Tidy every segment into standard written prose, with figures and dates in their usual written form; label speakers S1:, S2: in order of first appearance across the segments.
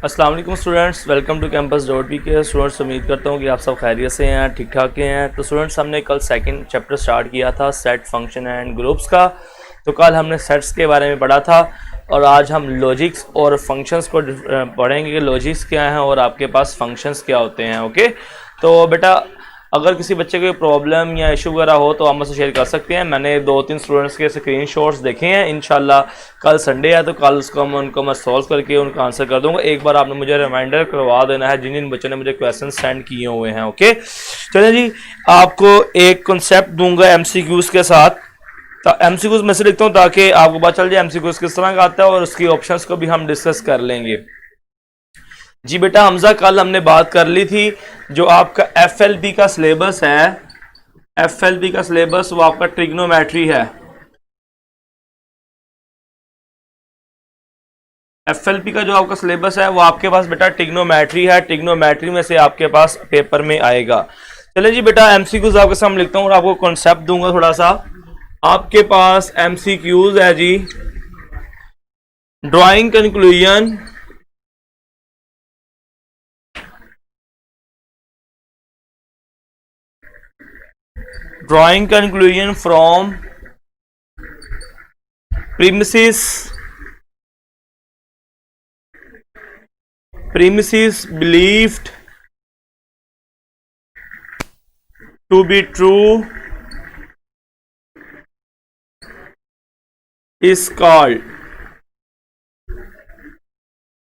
S1: अस्सलाम वालेकुम students, welcome to campus dot P K. Students, उम्मीद करता हूँ कि आप सब खैरियत से हैं, ठीक ठाक के हैं। तो स्टूडेंट्स, हमने कल सेकंड चैप्टर स्टार्ट किया था सेट फंक्शन एंड ग्रुप्स का। तो कल हमने सेट्स के बारे में पढ़ा था और आज हम लॉजिक्स और फंक्शंस को पढ़ेंगे कि लॉजिक्स क्या हैं और आपके पास फंक्शंस क्या होते हैं। ओके, तो बेटा अगर किसी बच्चे को प्रॉब्लम या इशू वगैरह हो तो आप मुझसे शेयर कर सकते हैं। मैंने 2-3 स्टूडेंट्स के स्क्रीनशॉट्स देखे हैं। इंशाल्लाह कल संडे है तो कल उनको मैं सॉल्व करके उनका आंसर कर दूंगा। एक बार आपने मुझे रिमाइंडर करवा देना है जिन जिन बच्चों ने मुझे क्वेश्चन सेंड किए हुए हैं। ओके, चलिए जी, आपको एक कॉन्सेप्ट दूंगा एमसीक्यूज के साथ। तो एमसीक्यूज में से लिखता हूँ ताकि आपको पता चल जाए एमसीक्यूज किस तरह का आता है और उसकी ऑप्शंस को भी हम डिस्कस कर लेंगे। जी बेटा हमजा, कल हमने बात कर ली थी जो आपका एफएलपी का सिलेबस है, एफएलपी का सिलेबस वो आपका ट्रिग्नोमेट्री है। एफएलपी का जो आपका सिलेबस है वो आपके पास बेटा ट्रिग्नोमेट्री है। ट्रिग्नोमेट्री में से आपके पास पेपर में आएगा। चलिए जी बेटा, एमसीक्यूज आपके सामने लिखता हूँ और आपको कॉन्सेप्ट दूंगा थोड़ा सा। आपके पास एमसीक्यूज है जी, drawing conclusion, drawing conclusion from premises believed to be true is called।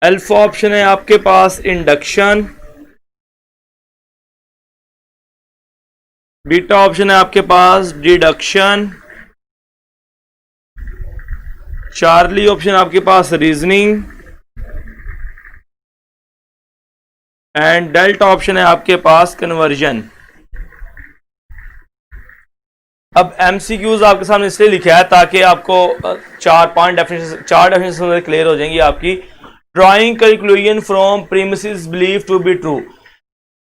S1: Alpha option है आपके पास इंडक्शन, बीटा ऑप्शन है आपके पास डिडक्शन, चार्ली ऑप्शन आपके पास रीजनिंग एंड डेल्टा ऑप्शन है आपके पास कन्वर्जन। अब एमसीक्यूज आपके सामने इसलिए लिखा है ताकि आपको 4 डेफिनेशन क्लियर हो जाएंगी आपकी। Drawing conclusion from premises believe to be true,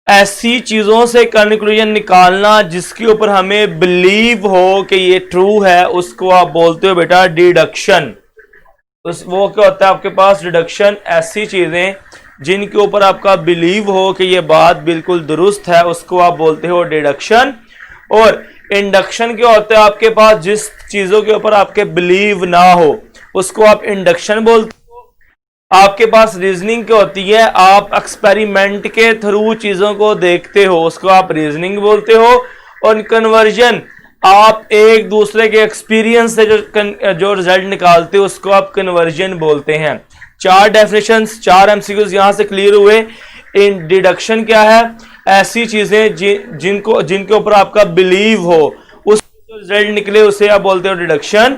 S1: ऐसी चीजों से कंक्लूजन निकालना जिसके ऊपर हमें बिलीव हो कि ये ट्रू है, उसको आप बोलते हो बेटा डिडक्शन। वो क्या होता है आपके पास डिडक्शन, ऐसी चीजें जिनके ऊपर आपका बिलीव हो कि ये बात बिल्कुल दुरुस्त है, उसको आप बोलते हो डिडक्शन। और इंडक्शन क्या होता है आपके पास, जिस चीजों के ऊपर आपके बिलीव ना हो उसको आप इंडक्शन बोलते हो। आपके पास रीजनिंग क्या होती है, आप एक्सपेरिमेंट के थ्रू चीजों को देखते हो, उसको आप रीजनिंग बोलते हो। और कन्वर्जन, आप एक दूसरे के एक्सपीरियंस से जो रिजल्ट निकालते हो उसको आप कन्वर्जन बोलते हैं। 4 डेफिनेशंस, 4 एमसीक्यूज यहां से क्लियर हुए। इन डिडक्शन क्या है, ऐसी चीजें जिनके ऊपर आपका बिलीव हो, उस रिजल्ट निकले उसे आप बोलते हो डिडक्शन।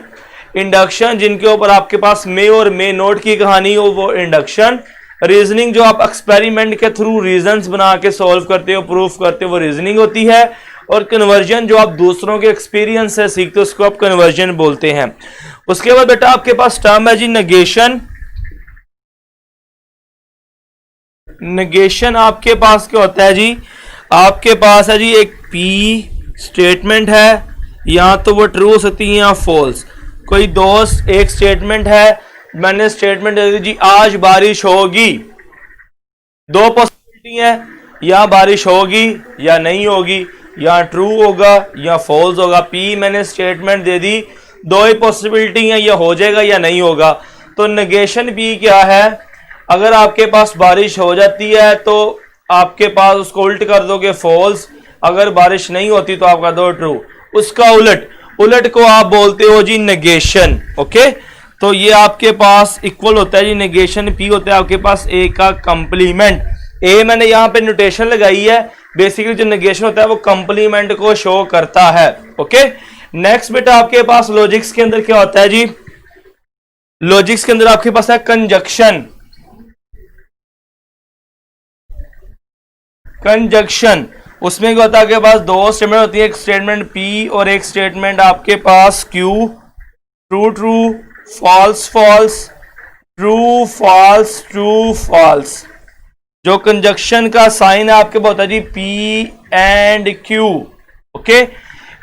S1: इंडक्शन, जिनके ऊपर आपके पास मे और मे नोट की कहानी हो, वो इंडक्शन। रीजनिंग, जो आप एक्सपेरिमेंट के थ्रू रीजंस बना के सॉल्व करते हो, प्रूफ करते हो, वो रीजनिंग होती है। और कन्वर्जन, जो आप दूसरों के एक्सपीरियंस से सीखते हो, उसको आप कन्वर्जन बोलते हैं। उसके बाद बेटा आपके पास टर्म है जी नेगेशन। नेगेशन आपके पास क्या होता है जी, आपके पास है जी एक पी स्टेटमेंट है, या तो वो ट्रू हो सकती है या फॉल्स। कोई दोस्त एक स्टेटमेंट है, मैंने स्टेटमेंट दे दी जी आज बारिश होगी। 2 पॉसिबिलिटी है, या बारिश होगी या नहीं होगी, या ट्रू होगा या फॉल्स होगा। पी मैंने स्टेटमेंट दे दी, 2 ही पॉसिबिलिटी है, या हो जाएगा या नहीं होगा। तो नेगेशन पी क्या है, अगर आपके पास बारिश हो जाती है तो आपके पास उसको उल्ट कर दोगे फॉल्स, अगर बारिश नहीं होती तो आपका दो ट्रू। उसका उलट को आप बोलते हो जी नेगेशन। ओके, तो ये आपके पास इक्वल होता है जी, नेगेशन पी होता है आपके पास ए का कंप्लीमेंट। ए मैंने यहां पे नोटेशन लगाई है, बेसिकली जो नेगेशन होता है वो कंप्लीमेंट को शो करता है। ओके, नेक्स्ट बेटा आपके पास लॉजिक्स के अंदर क्या होता है जी, लॉजिक्स के अंदर आपके पास है कंजक्शन। कंजक्शन, उसमें क्या होता है आपके पास 2 स्टेटमेंट होती है, एक स्टेटमेंट पी और एक स्टेटमेंट आपके पास Q. True true, false false, true false, true false. जो कंजक्शन का साइन है आपके पास होता है जी पी एंड क्यू। ओके,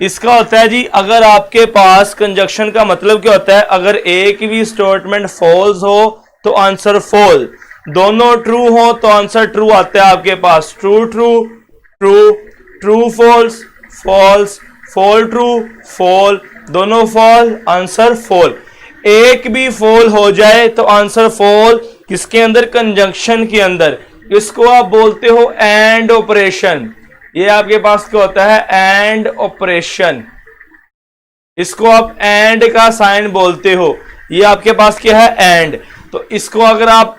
S1: इसका होता है जी अगर आपके पास कंजक्शन का मतलब क्या होता है, अगर एक भी स्टेटमेंट फॉल्स हो तो आंसर फॉल, दोनों ट्रू हो तो आंसर ट्रू आता है आपके पास। True true true, true false false, false true false, दोनों फॉल, आंसर फॉल। एक भी फॉल हो जाए तो आंसर फॉल। किसके अंदर? कंजंक्शन के अंदर। इसको आप बोलते हो एंड ऑपरेशन। ये आपके पास क्या होता है? And operation. इसको आप एंड का साइन बोलते हो। ये आपके पास क्या है? एंड। तो इसको अगर आप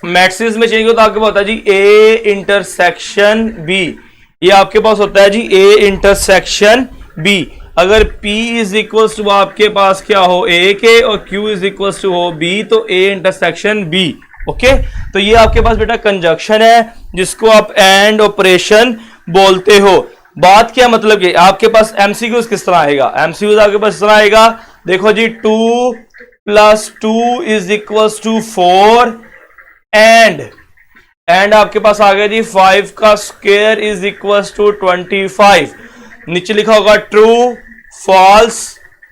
S1: मैट्रिक्स में चाहिए तो आपके पास होता है जी ए इंटरसेक्शन बी। ये आपके पास होता है जी ए इंटरसेक्शन बी। अगर P इज इक्वल टू आपके पास क्या हो? ए के, और Q इज इक्वल टू हो बी, तो ए इंटरसेक्शन बी। ओके, तो ये आपके पास बेटा कंजंक्शन है जिसको आप एंड ऑपरेशन बोलते हो। बात क्या मतलब कि आपके पास एमसीक्यूज किस तरह आएगा? एमसीक्यूज आपके पास इस तरह आएगा, देखो जी 2 + 2 इज इक्वल टू 4 एंड आपके पास आ गया जी 5 का स्क्वायर इज इक्वल टू 25। नीचे लिखा होगा ट्रू फॉल्स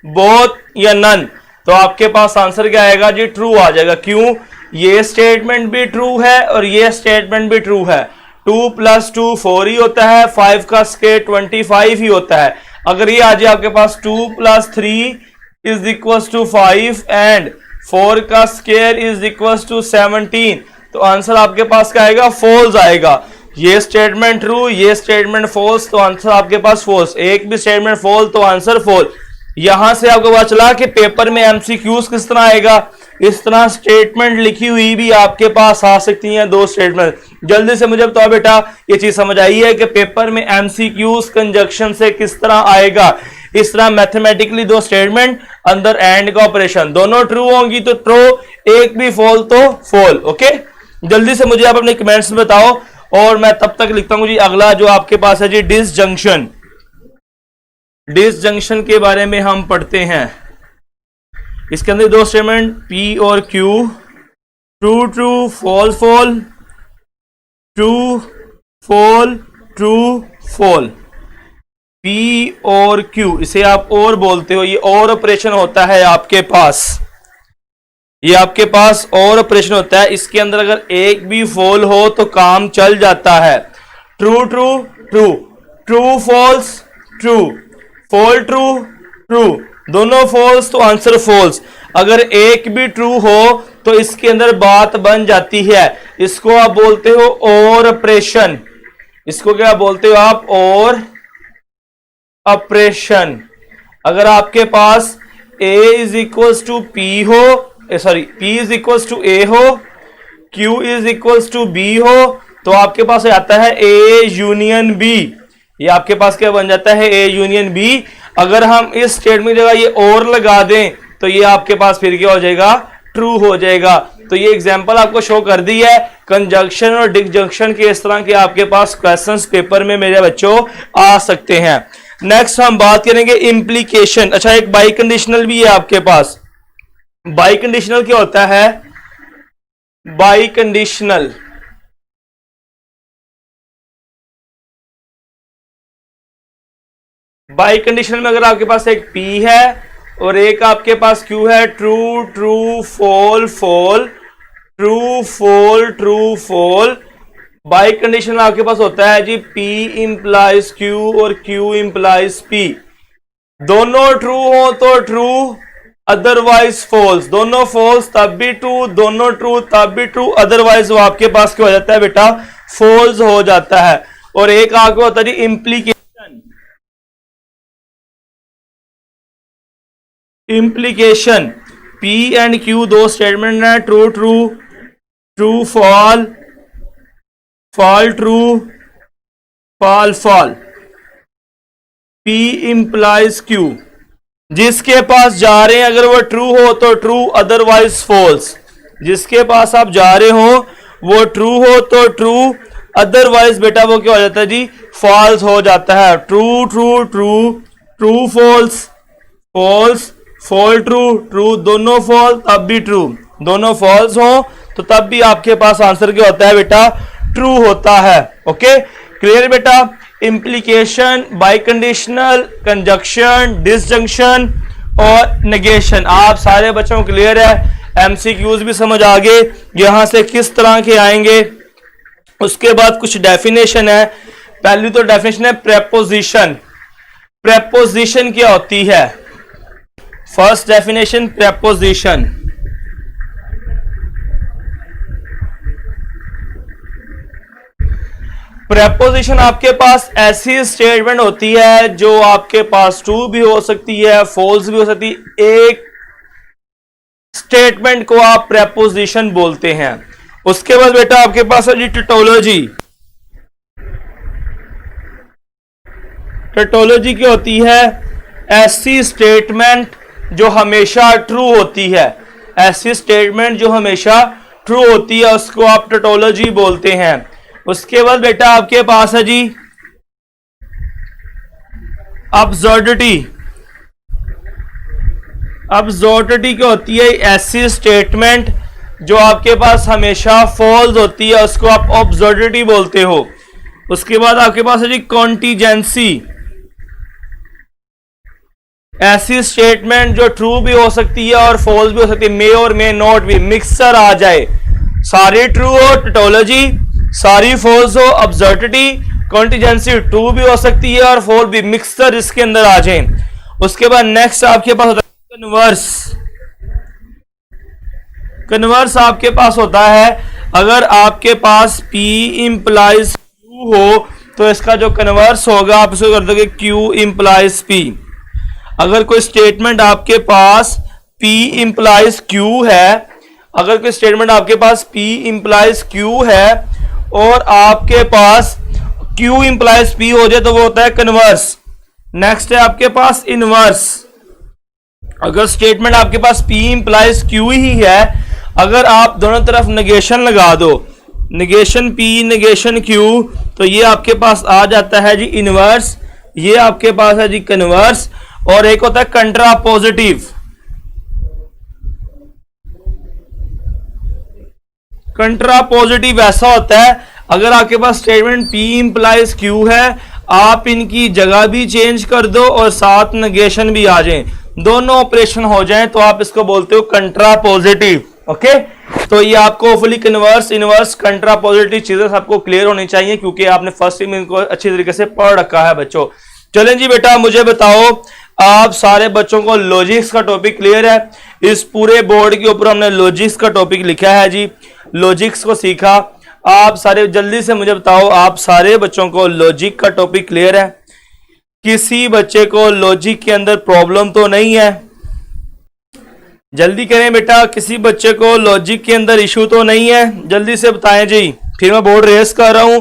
S1: बोथ या नन। तो आपके पास आंसर क्या आएगा जी? ट्रू आ जाएगा। क्यों? ये स्टेटमेंट भी ट्रू है और ये स्टेटमेंट भी ट्रू है। 2 + 2 4 ही होता है, 5 का स्क्वायर 25 ही होता है। अगर ये आ जाए आपके पास 2 + 3 इज इक्वल टू 5 एंड 4 का स्क्वायर इज इक्वल टू 17, तो आंसर आपके पास क्या आएगा? फॉल्स आएगा। ये स्टेटमेंट ट्रू, ये स्टेटमेंट फॉल्स, तो आंसर आपके पास फॉल्स। एक भी स्टेटमेंट फॉल्स तो आंसर फॉल्स। यहां से आपको पता चला कि पेपर में एमसीक्यूज किस तरह आएगा। इस तरह स्टेटमेंट लिखी हुई भी आपके पास आ सकती हैं, 2 स्टेटमेंट। जल्दी से मुझे बताओ बेटा, ये चीज समझ आई है कि पेपर में एमसीक्यूज कंजंक्शन से किस तरह आएगा? इस तरह मैथमेटिकली 2 स्टेटमेंट, अंदर एंड का ऑपरेशन, दोनों ट्रू होंगी तो ट्रू, एक भी फॉल तो फॉल। ओके, जल्दी से मुझे आप अपने कमेंट्स में बताओ और मैं तब तक लिखता हूं जी अगला जो आपके पास है जी डिसजंक्शन। डिसजंक्शन के बारे में हम पढ़ते हैं। इसके अंदर 2 स्टेटमेंट P और Q, true true false false, true false true fall. P और Q, इसे आप और बोलते हो। ये और ऑपरेशन होता है आपके पास, ये आपके पास और ऑपरेशन होता है। इसके अंदर अगर एक भी फॉल हो तो काम चल जाता है। True true true, true false true, false true true, दोनों फॉल्स तो आंसर फॉल्स। अगर एक भी ट्रू हो तो इसके अंदर बात बन जाती है। इसको आप बोलते हो और ऑपरेशन। इसको क्या बोलते हो आप? और ऑपरेशन। अगर आपके पास A is equal to P हो, sorry P is equal to A हो, Q is equal to B हो, तो आपके पास आता है A यूनियन B। ये आपके पास क्या बन जाता है? A union B। अगर हम इस स्टेटमेंट की जगह ये और लगा दें तो ये आपके पास फिर क्या हो जाएगा? ट्रू हो जाएगा। तो ये एग्जांपल आपको शो कर दी है। कंजंक्शन और डिसजंक्शन के इस तरह के आपके पास क्वेश्चंस पेपर में मेरे बच्चों आ सकते हैं। नेक्स्ट हम बात करेंगे इंप्लीकेशन। अच्छा, एक बाई कंडीशनल भी है आपके पास। बाई कंडीशनल क्या होता है? बाई कंडीशनल बाई कंडीशनल में अगर आपके पास एक P है और एक आपके पास Q है, true true false false, true false true fall. By condition आपके पास होता है जी P इंप्लाइज Q और Q इंप्लाइज P। दोनों ट्रू हो तो ट्रू, अदरवाइज फॉल्स। दोनों फॉल्स तब भी ट्रू, दोनों ट्रू तब भी ट्रू, अदरवाइज वो आपके पास क्या हो जाता है बेटा? फॉल्स हो जाता है। और एक आपको होता है जी implication. Implication P and Q 2 statement है, true true, true false, false true, false false. P implies Q, जिसके पास जा रहे हैं अगर वो ट्रू हो तो ट्रू, अदरवाइज फॉल्स। जिसके पास आप जा रहे हो वो ट्रू हो तो ट्रू, अदरवाइज बेटा वो क्या हो जाता है जी? फॉल्स हो जाता है। True true true, true false, false false true, true दोनों फॉल तब भी ट्रू, दोनों फॉल्स हो तो तब भी आपके पास आंसर क्या होता है बेटा? ट्रू होता है। ओके, क्लियर बेटा? Implication, by conditional, conjunction, disjunction और नेगेशन, आप सारे बच्चों को क्लियर है। एमसीक्यूज भी समझ आ गए यहां से किस तरह के आएंगे। उसके बाद कुछ डेफिनेशन है। पहली तो डेफिनेशन है प्रेपोजिशन। प्रेपोजिशन क्या होती है? First definition preposition. प्रेपोजिशन आपके पास ऐसी स्टेटमेंट होती है जो आपके पास ट्रू भी हो सकती है, फॉल्स भी हो सकती है। एक स्टेटमेंट को आप प्रेपोजिशन बोलते हैं। उसके बाद बेटा आपके पास है जी टेटोलॉजी। टेटोलॉजी क्या होती है? ऐसी स्टेटमेंट जो हमेशा ट्रू होती है। ऐसी स्टेटमेंट जो हमेशा ट्रू होती है उसको आप टेटोलॉजी बोलते हैं। उसके बाद बेटा आपके पास है जी अब्सर्डिटी। अब्सर्डिटी क्या होती है? ऐसी स्टेटमेंट जो आपके पास हमेशा फॉल्स होती है उसको आप अब्सर्डिटी बोलते हो। उसके बाद आपके पास है जी कॉन्टीजेंसी। ऐसी स्टेटमेंट जो ट्रू भी हो सकती है और फॉल्स भी हो सकती है, मे और मे नॉट भी, मिक्सर आ जाए, सारी ट्रू हो टेटोलॉजी, सारी फॉल्स हो अब्सर्डिटी, कॉन्टीजेंसी ट्रू भी हो सकती है और फॉल्स भी, मिक्सर इसके अंदर आ जाए। उसके बाद नेक्स्ट आपके पास होता है कन्वर्स। कन्वर्स आपके पास होता है अगर आपके पास P इंप्लाइज Q हो तो इसका जो कन्वर्स होगा आप इसको कर दोगे Q इंप्लाइज P। अगर कोई स्टेटमेंट आपके पास P इंप्लाइज Q है, अगर कोई स्टेटमेंट आपके पास P इंप्लाइज Q है और आपके पास Q इंप्लाइज P हो जाए तो वो होता है कन्वर्स। नेक्स्ट है आपके पास इनवर्स। अगर स्टेटमेंट आपके पास P इंप्लाइज Q ही है, अगर आप दोनों तरफ नेगेशन लगा दो, नेगेशन P नेगेशन Q, तो ये आपके पास आ जाता है जी इनवर्स। ये आपके पास है जी कन्वर्स। और एक होता है कंट्रापोजिटिव। कंट्रापोजिटिव ऐसा होता है अगर आपके पास स्टेटमेंट P इंप्लाइज Q है, आप इनकी जगह भी चेंज कर दो और साथ नेगेशन भी आ जाए, दोनों ऑपरेशन हो जाएं तो आप इसको बोलते हो कंट्रापोजिटिव। ओके, तो ये आपको होपफुली कन्वर्स इनवर्स कंट्रापोजिटिव चीजें सबको क्लियर होनी चाहिए क्योंकि आपने फर्स्ट में इनको अच्छी तरीके से पढ़ रखा है बच्चों। चलें जी बेटा, मुझे बताओ आप सारे बच्चों को लॉजिक्स का टॉपिक क्लियर है? इस पूरे बोर्ड के ऊपर हमने लॉजिक्स का टॉपिक लिखा है जी, लॉजिक्स को सीखा। आप सारे जल्दी से मुझे बताओ आप सारे बच्चों को लॉजिक का टॉपिक क्लियर है? किसी बच्चे को लॉजिक के अंदर प्रॉब्लम तो नहीं है? जल्दी करें बेटा, किसी बच्चे को लॉजिक के अंदर इशू तो नहीं है? जल्दी से बताएं जी। फिर मैं बोर्ड रेस कर रहा हूं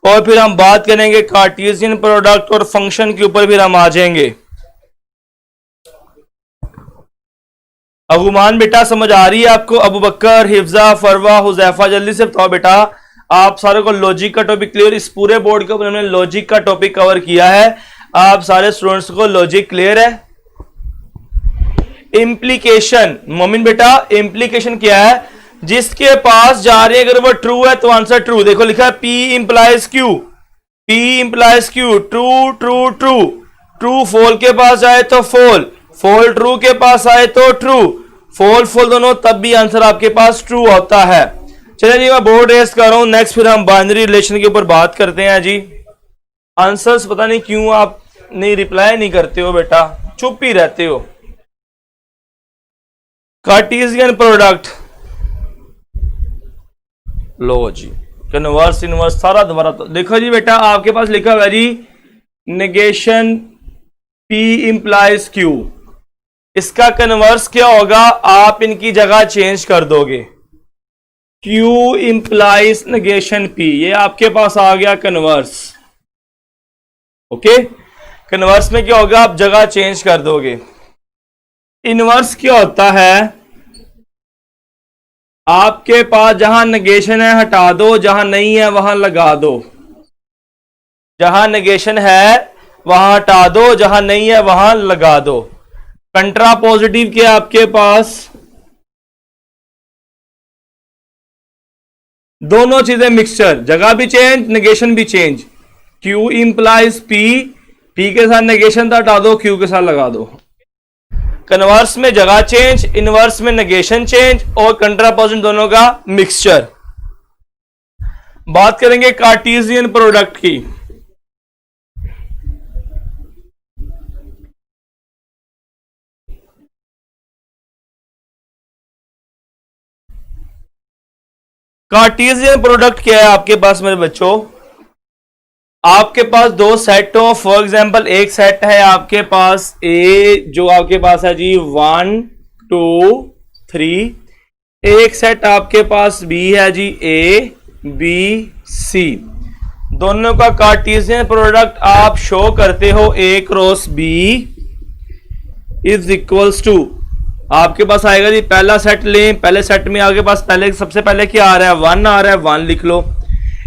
S1: और फिर हम बात करेंगे कार्टेशियन प्रोडक्ट और फंक्शन के ऊपर, फिर हम आ जाएंगे। अगुमान बेटा समझ आ रही है आपको? अबू बकर, हिफ्जा, फरवा, हुजैफा, जल्दी से बताओ बेटा आप सारे को लॉजिक का टॉपिक क्लियर? इस पूरे बोर्ड के ऊपर हमने लॉजिक का टॉपिक कवर किया है। आप सारे स्टूडेंट्स को लॉजिक क्लियर है? इंप्लीकेशन, मोमिन बेटा इंप्लीकेशन क्या है? जिसके पास जा रही है अगर वो ट्रू है तो आंसर ट्रू। देखो लिखा है P implies Q, P implies Q, true true true, true fall के पास आए तो फॉल, फॉल ट्रू के पास आए तो ट्रू, फॉल फॉल दोनों तब भी आंसर आपके पास ट्रू होता है। चलिए जी मैं बोर्ड रेस कर रहा हूं, नेक्स्ट फिर हम बाइनरी रिलेशन के ऊपर बात करते हैं जी। आंसर्स पता नहीं क्यों आप नहीं रिप्लाई नहीं करते हो बेटा, चुप ही रहते हो। कार्टेशियन प्रोडक्ट लो जी, कन्वर्स इनवर्स सारा दोबारा तो देखो जी बेटा आपके पास लिखा हुआ है जी नेगेशन P इंप्लाइज Q। इसका कन्वर्स क्या होगा? आप इनकी जगह चेंज कर दोगे, Q इंप्लाइज नेगेशन P, ये आपके पास आ गया कन्वर्स। ओके, कन्वर्स में क्या होगा? आप जगह चेंज कर दोगे। इनवर्स क्या होता है? आपके पास जहां नेगेशन है हटा दो, जहां नहीं है वहां लगा दो। जहां नेगेशन है वहां हटा दो, जहां नहीं है वहां लगा दो। कंट्रापोजिटिव के आपके पास दोनों चीजें मिक्सचर, जगह भी चेंज नेगेशन भी change. Q implies P, P के साथ नेगेशन था हटा दो, Q के साथ लगा दो। कन्वर्स में जगह चेंज, इनवर्स में नेगेशन चेंज और कंट्रापोजिशन दोनों का मिक्सचर। बात करेंगे कार्टेशियन प्रोडक्ट की। कार्टेशियन प्रोडक्ट क्या है आपके पास मेरे बच्चों? आपके पास दो सेट हो, फॉर एग्जांपल एक सेट है आपके पास ए, जो आपके पास है जी 1 2 3, एक सेट आपके पास बी है जी ए बी सी। दोनों का कार्टेशियन प्रोडक्ट आप शो करते हो A cross B is equals to, आपके पास आएगा जी पहला सेट लें, पहले सेट में आपके पास पहले सबसे पहले क्या आ रहा है 1 आ रहा है, 1 लिख लो।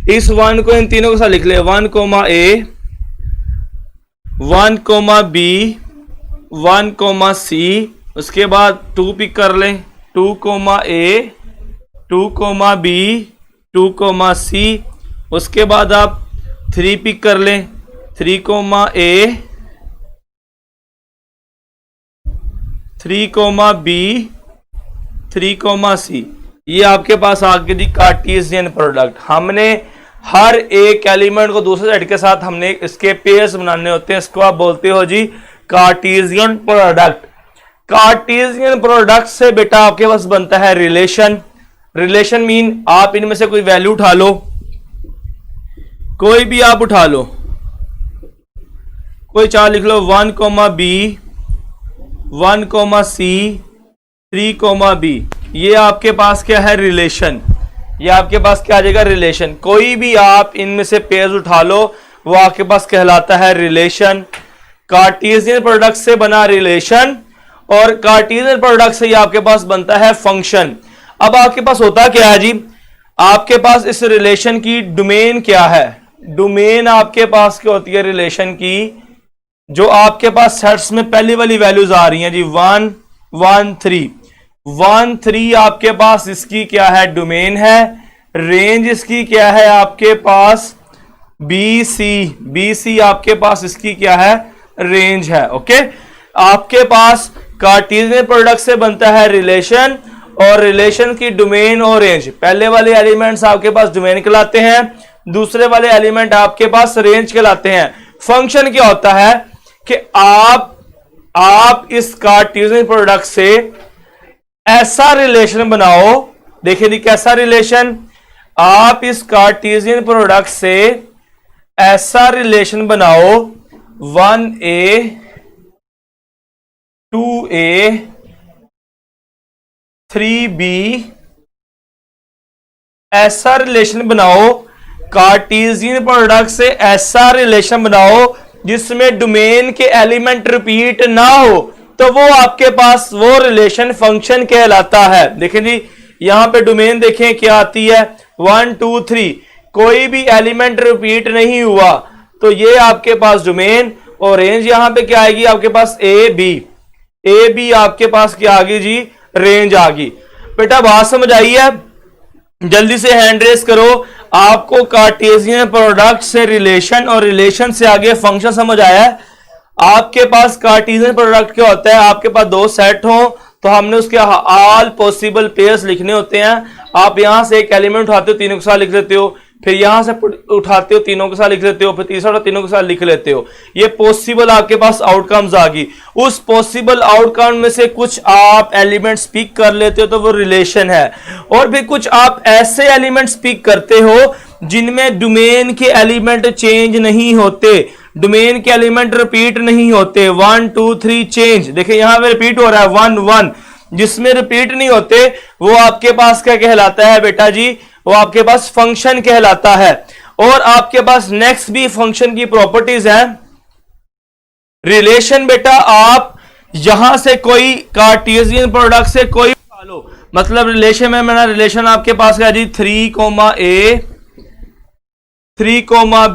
S1: इस 1 को इन तीनों के साथ लिख ले, 1 कोमा ए 1 कोमा बी 1 कोमा सी, उसके बाद 2 पिक कर लें 2 कोमा ए 2 कोमा बी 2 कोमा सी, उसके बाद आप 3 पिक कर लें 3 कोमा ए 3 कोमा बी 3 कोमा सी। ये आपके पास आगे दी कार्टेशियन प्रोडक्ट। हमने हर एक एलिमेंट को दूसरे सेट के साथ हमने इसके पेयर्स बनाने होते हैं, इसको आप बोलते हो जी कार्टेशियन प्रोडक्ट। कार्टेशियन प्रोडक्ट से बेटा आपके पास बनता है रिलेशन। रिलेशन मीन आप इनमें से कोई वैल्यू उठा लो, कोई भी आप उठा लो, कोई चार लिख लो 1 comma B 1 comma C 3 comma B. ये आपके पास क्या है रिलेशन, ये आपके पास क्या आ जाएगा रिलेशन। कोई भी आप इनमें से पेयर्स उठा लो वो आपके पास कहलाता है रिलेशन। कार्टेशियन प्रोडक्ट से बना रिलेशन और कार्टेशियन प्रोडक्ट से ये आपके पास बनता है फंक्शन। अब आपके पास होता क्या है जी, आपके पास इस रिलेशन की डोमेन क्या है? डोमेन आपके पास क्या होती है रिलेशन की? जो आपके पास सेट्स में पहली वाली वैल्यूज आ रही हैं जी 1 1 3 1 3 आपके पास इसकी क्या है डोमेन है। रेंज इसकी क्या है आपके पास बी सी आपके पास इसकी क्या है रेंज है। ओके, आपके पास कार्टेशियन प्रोडक्ट से बनता है रिलेशन और रिलेशन की डोमेन और रेंज। पहले वाले एलिमेंट्स आपके पास डोमेन कहलाते हैं, दूसरे वाले एलिमेंट आपके पास रेंज कहलाते हैं। फंक्शन क्या होता है कि आप इस कार्टेशियन प्रोडक्ट से ऐसा रिलेशन बनाओ। देखिए जी कैसा रिलेशन, आप इस कार्टेशियन प्रोडक्ट से ऐसा रिलेशन बनाओ 1a 2a 3b, ऐसा रिलेशन बनाओ। कार्टेशियन प्रोडक्ट से ऐसा रिलेशन बनाओ जिसमें डोमेन के एलिमेंट रिपीट ना हो, तो वो आपके पास वो रिलेशन फंक्शन कहलाता है। देखें जी यहां पे डोमेन देखें क्या आती है 1 2 3, कोई भी एलिमेंट रिपीट नहीं हुआ तो ये आपके पास डोमेन। और रेंज यहां पे क्या आएगी आपके पास ए बी आपके पास क्या आ गई जी रेंज आ गई। बेटा बात समझ आई है? जल्दी से हैंड रेस करो। आपको कार्टेशियन प्रोडक्ट से रिलेशन और रिलेशन से आगे फंक्शन समझ आया है? आपके पास कार्टेशियन प्रोडक्ट क्या होता है, आपके पास दो सेट हो तो हमने उसके ऑल पॉसिबल पेयर्स लिखने होते हैं। आप यहां से एक एलिमेंट उठाते हो तीनों के साथ लिख लेते हो, फिर यहां से उठाते हो तीनों के साथ लिख लेते हो, फिर तीसरा तीनों के साथ लिख लेते हो। ये पॉसिबल आपके पास आउटकम्स आ गई। उस पॉसिबल आउटकम में से कुछ आप एलिमेंट्स पिक कर लेते हो तो वो रिलेशन है, और फिर कुछ आप ऐसे एलिमेंट्स पिक करते हो जिनमें डोमेन के एलिमेंट चेंज नहीं होते, डोमेन के एलिमेंट रिपीट नहीं होते। 1 2 3 चेंज, देखिए यहां पे रिपीट हो रहा है 1 1, जिसमें रिपीट नहीं होते वो आपके पास क्या कहलाता है बेटा जी, वो आपके पास फंक्शन कहलाता है। और आपके पास नेक्स्ट भी फंक्शन की प्रॉपर्टीज हैं। रिलेशन बेटा आप यहां से कोई कार्टेशियन प्रोडक्ट से कोई लो, मतलब रिलेशन में मेरा रिलेशन आपके पास क्या जी 3 a 3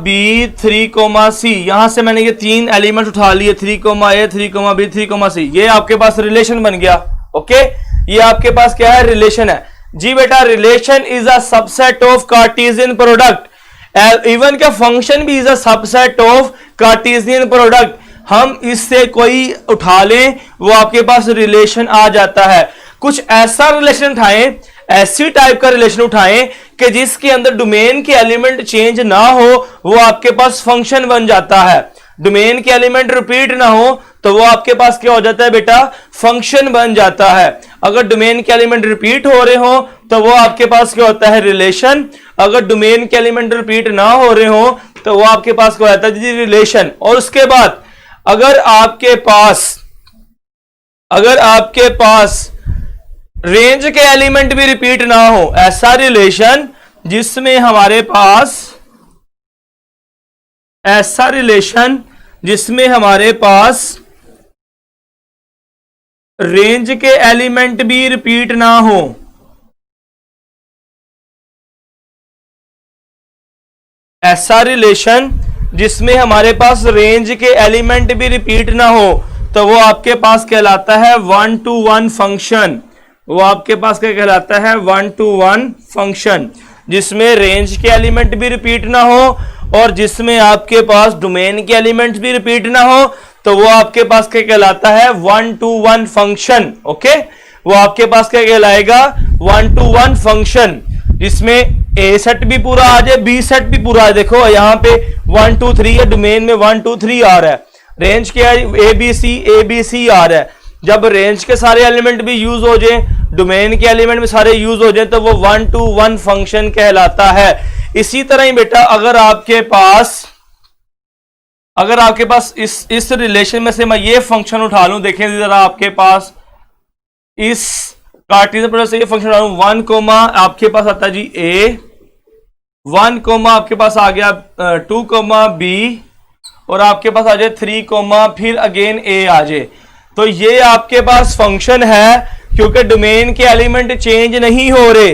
S1: b 3 c, यहां से मैंने ये तीन एलिमेंट उठा लिए 3 a 3 b 3 c, ये आपके पास रिलेशन बन गया। ओके, ये आपके पास क्या है रिलेशन है जी बेटा। Relation is a subset of Cartesian product, even का फंक्शन भी is a subset of Cartesian product. हम इससे कोई उठा लें वो आपके पास रिलेशन आ जाता है। कुछ ऐसा रिलेशन उठाएं, ऐसी टाइप का रिलेशन उठाएं कि जिसके अंदर डोमेन के एलिमेंट चेंज ना हो, वो आपके पास फंक्शन बन जाता है। डोमेन के एलिमेंट रिपीट ना हो तो वो आपके पास क्या हो जाता है बेटा, फंक्शन बन जाता है। अगर डोमेन के एलिमेंट रिपीट हो रहे हो तो वो आपके पास क्या होता है, रिलेशन। अगर डोमेन के एलिमेंट रिपीट ना हो रहे हो तो वो आपके पास क्या होता है जी, रिलेशन। और उसके बाद अगर आपके पास रेंज के एलिमेंट भी रिपीट ना हो, ऐसा रिलेशन जिसमें हमारे पास रेंज के एलिमेंट भी रिपीट ना हो, ऐसा रिलेशन जिसमें हमारे पास रेंज के एलिमेंट भी रिपीट ना हो, तो वो आपके पास कहलाता है 1 to 1 फंक्शन। वो आपके पास क्या कहलाता है, 1 to 1 फंक्शन, जिसमें रेंज के एलिमेंट भी रिपीट ना हो और जिसमें आपके पास डोमेन के एलिमेंट्स भी रिपीट ना हो, तो वो आपके पास क्या कहलाता है, 1 to 1 फंक्शन। ओके, वो आपके पास क्या कहलाएगा, 1 to 1 फंक्शन, जिसमें ए सेट भी पूरा आ जाए, बी सेट भी पूरा आ जाए। देखो यहां पे 1 2 3 है, डोमेन में 1 2 3 आ रहा है, रेंज के ए बी सी आ रहा है। जब रेंज के सारे एलिमेंट भी यूज हो जाए, डोमेन के एलिमेंट भी सारे यूज हो जाए, तो वो 1 to 1 फंक्शन कहलाता है। इसी तरह ही बेटा अगर आपके पास इस रिलेशन में से मैं ये फंक्शन उठा लूं, देखें जरा, आपके पास इस कार्टेशियन प्रोडक्ट से ये फंक्शन उठा लूं, 1 कोमा आपके पास आता है जी ए, 1 कोमा आपके पास आ गया 2 कोमा बी, और आपके पास आ जाए 3 कोमा फिर अगेन ए आ जाए, तो ये आपके पास फंक्शन है। क्योंकि डोमेन के एलिमेंट चेंज नहीं हो रहे,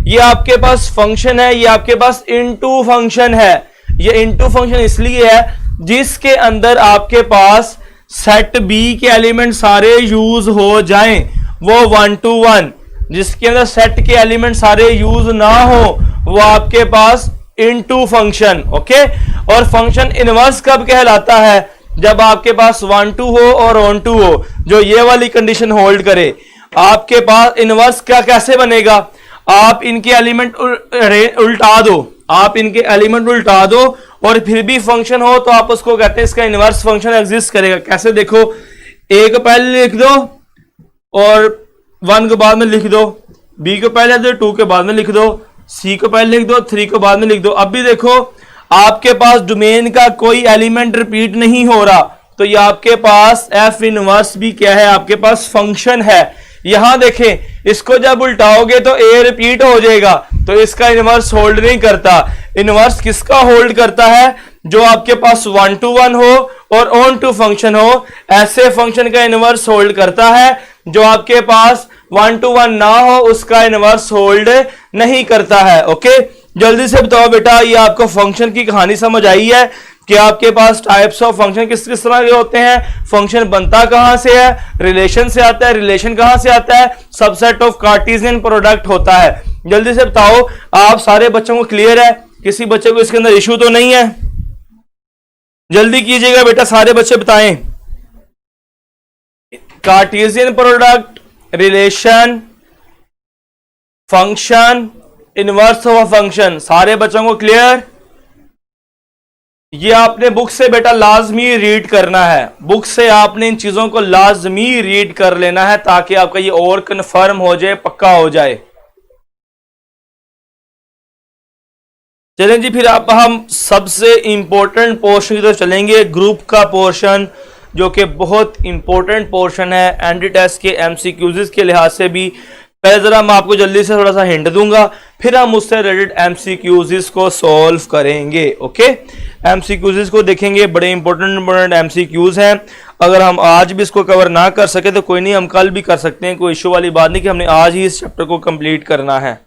S1: ये आपके पास फंक्शन है, ये आपके पास इनटू फंक्शन है। ये इनटू फंक्शन इसलिए है जिसके अंदर आपके पास सेट बी के एलिमेंट सारे यूज हो जाएं, वो 1 to 1। जिसके अंदर सेट के एलिमेंट सारे यूज ना हो, वो आपके पास इनटू फंक्शन। ओके, और फंक्शन इनवर्स कब कहलाता है, जब आपके पास 1 to हो और ऑन टू हो, जो ये वाली कंडीशन होल्ड करे। आपके पास इनवर्स क्या कैसे बनेगा, आप इनके एलिमेंट उल्टा दो, और फिर भी फंक्शन हो तो आप उसको कहते हैं इसका इनवर्स फंक्शन एग्जिस्ट करेगा। कैसे, देखो, ए को पहले लिख दो और 1 को बाद में लिख दो, बी को पहले लिख दो, 2 के बाद में लिख दो, सी को पहले लिख दो, 3 को बाद में लिख दो। अब भी देखो आपके पास डोमेन का कोई एलिमेंट रिपीट नहीं हो रहा, तो ये आपके पास एफ इनवर्स भी क्या है, आपके पास फंक्शन है। यहां देखें, इसको जब उल्टाओगे तो ए रिपीट हो जाएगा, तो इसका इनवर्स होल्ड नहीं करता। इनवर्स किसका होल्ड करता है, जो आपके पास 1 to 1 हो और ऑन टू फंक्शन हो, ऐसे फंक्शन का इनवर्स होल्ड करता है। जो आपके पास 1 to 1 ना हो, उसका इनवर्स होल्ड नहीं करता है। ओके, जल्दी से बताओ बेटा, ये आपको फंक्शन की कहानी समझ आई है कि आपके पास टाइप्स ऑफ फंक्शन किस किस तरह के होते हैं, फंक्शन बनता कहां से है, रिलेशन से आता है, रिलेशन कहां से आता है, सबसेट ऑफ कार्टेशियन प्रोडक्ट होता है। जल्दी से बताओ, आप सारे बच्चों को क्लियर है, किसी बच्चे को इसके अंदर इश्यू तो नहीं है? जल्दी कीजिएगा बेटा, सारे बच्चे बताएं। Cartesian product, relation, function, inverse of function, सारे बच्चों को क्लियर? ये आपने बुक से बेटा लाजमी रीड करना है, बुक से आपने इन चीजों को लाजमी रीड कर लेना है ताकि आपका ये और कंफर्म हो जाए, पक्का हो जाए। चलें जी, फिर आप हम सबसे इंपॉर्टेंट पोर्शन की तरफ चलेंगे, ग्रुप का पोर्शन, जो कि बहुत इंपॉर्टेंट पोर्शन है एंटी टेस्ट के एमसीक्यूज के लिहाज से भी। पहले जरा मैं आपको जल्दी से थोड़ा सा हिंट दूंगा, फिर हम उससे रिलेटेड एमसीक्यूज को सॉल्व करेंगे। ओके, एमसीक्यूज को देखेंगे, बड़े इंपॉर्टेंट एमसीक्यूज हैं। अगर हम आज भी इसको कवर ना कर सके तो कोई नहीं, हम कल भी कर सकते हैं, कोई इश्यू वाली बात नहीं कि हमने आज ही इस चैप्टर को कंप्लीट करना है।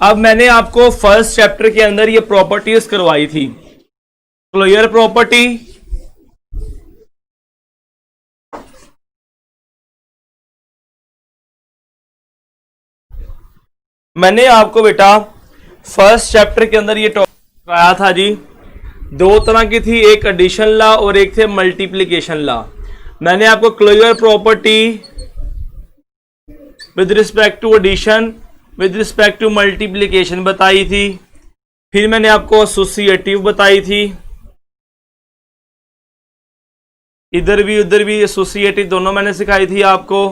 S1: अब मैंने आपको फर्स्ट चैप्टर के अंदर ये प्रॉपर्टीज करवाई थी, क्लोजर प्रॉपर्टी, मैंने आपको बेटा फर्स्ट चैप्टर के अंदर ये आया था जी, दो तरह की थी, एक एडिशन लॉ और एक थे मल्टीप्लिकेशन लॉ। मैंने आपको closure property with respect to addition, with respect to multiplication बताई थी, फिर मैंने आपको एसोसिएटिव बताई थी, इधर भी उधर भी एसोसिएटिव दोनों मैंने सिखाई थी आपको।